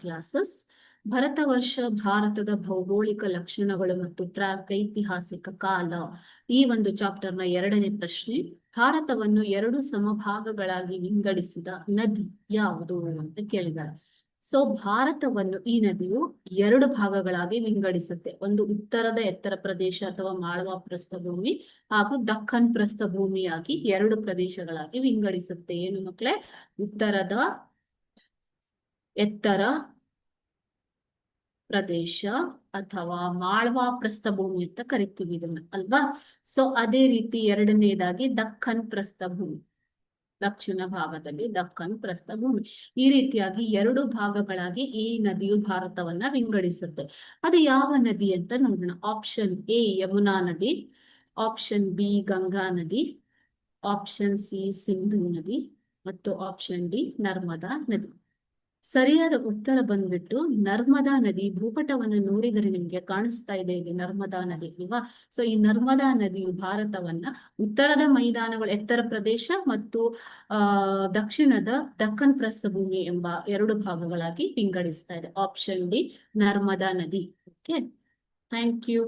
Classes Bharata ವರ್ಷ, ಭಾರತದ ಭೌಗೋಳಿಕ ಲಕ್ಷಣಗಳು ಮತ್ತು ಪ್ರಾಗೈತಿಹಾಸಿಕ ಕಾಲ. ಈ ಒಂದು ಚಾಪ್ಟರ್ನ 2ನೇ ಪ್ರಶ್ನೆ, ಭಾರತವನ್ನು 2 ಸಮಭಾಗಗಳಾಗಿ ವಿಂಗಡಿಸಿದ ನದಿ ಯಾವುದು ಅಂತ ಕೇಳಿದ್ದಾರೆ. ಸೊ ಭಾರತವನ್ನು ಈ ನದಿಯು 2 ಭಾಗಗಳಾಗಿ ವಿಂಗಡಿಸುತ್ತೆ. ಒಂದು ಉತ್ತರದ ಎತ್ತರ ಪ್ರದೇಶ ಅಥವಾ ಮಾಳವಾ ಪ್ರಸ್ಥಭೂಮಿ ಹಾಗೂ ದಕ್ಕನ್ ಪ್ರಸ್ಥಭೂಮಿಯಾಗಿ 2 ಪ್ರದೇಶಗಳಾಗಿ ವಿಂಗಡಿಸುತ್ತೆ. ಏನು ಮಕ್ಕಳೇ? ಉತ್ತರದ ಎತ್ತರ ಪ್ರದೇಶ ಅಥವಾ ಮಾಳ್ವಾ ಪ್ರಸ್ಥಭೂಮಿ ಅಂತ ಕರಿತೀವಿ ಇದನ್ನ, ಅಲ್ವಾ? ಸೊ ಅದೇ ರೀತಿ 2ನೇದಾಗಿ ದಕ್ಕನ್ ಪ್ರಸ್ಥಭೂಮಿ, ದಕ್ಷಿಣ ಭಾಗದಲ್ಲಿ ದಕ್ಕನ್ ಪ್ರಸ್ಥಭೂಮಿ. ಈ ರೀತಿಯಾಗಿ 2 ಭಾಗಗಳಾಗಿ ಈ ನದಿಯು ಭಾರತವನ್ನ ವಿಂಗಡಿಸುತ್ತೆ. ಅದು ಯಾವ ನದಿ ಅಂತ ನೋಡೋಣ. ಆಪ್ಷನ್ ಎ ಯಮುನಾ ನದಿ, ಆಪ್ಷನ್ ಬಿ ಗಂಗಾ ನದಿ, ಆಪ್ಷನ್ ಸಿ ಸಿಂಧೂ ನದಿ ಮತ್ತು ಆಪ್ಷನ್ ಡಿ ನರ್ಮದಾ ನದಿ. ಸರಿಯಾದ ಉತ್ತರ ಬಂದ್ಬಿಟ್ಟು ನರ್ಮದಾ ನದಿ. ಭೂಪಟವನ್ನು ನೋಡಿದರೆ ನಿಮ್ಗೆ ಕಾಣಿಸ್ತಾ ಇದೆ ಇಲ್ಲಿ ನರ್ಮದಾ ನದಿ ಅಲ್ವಾ? ಸೊ ಈ ನರ್ಮದಾ ನದಿಯು ಭಾರತವನ್ನ ಉತ್ತರದ ಮೈದಾನಗಳು, ಎತ್ತರ ಪ್ರದೇಶ ಮತ್ತು ದಕ್ಷಿಣದ ದಕ್ಕನ್ ಪ್ರಸ್ಥಭೂಮಿ ಎಂಬ 2 ಭಾಗಗಳಾಗಿ ವಿಂಗಡಿಸ್ತಾ ಇದೆ. ಆಪ್ಷನ್ ಡಿ ನರ್ಮದಾ ನದಿ. Okay, thank you.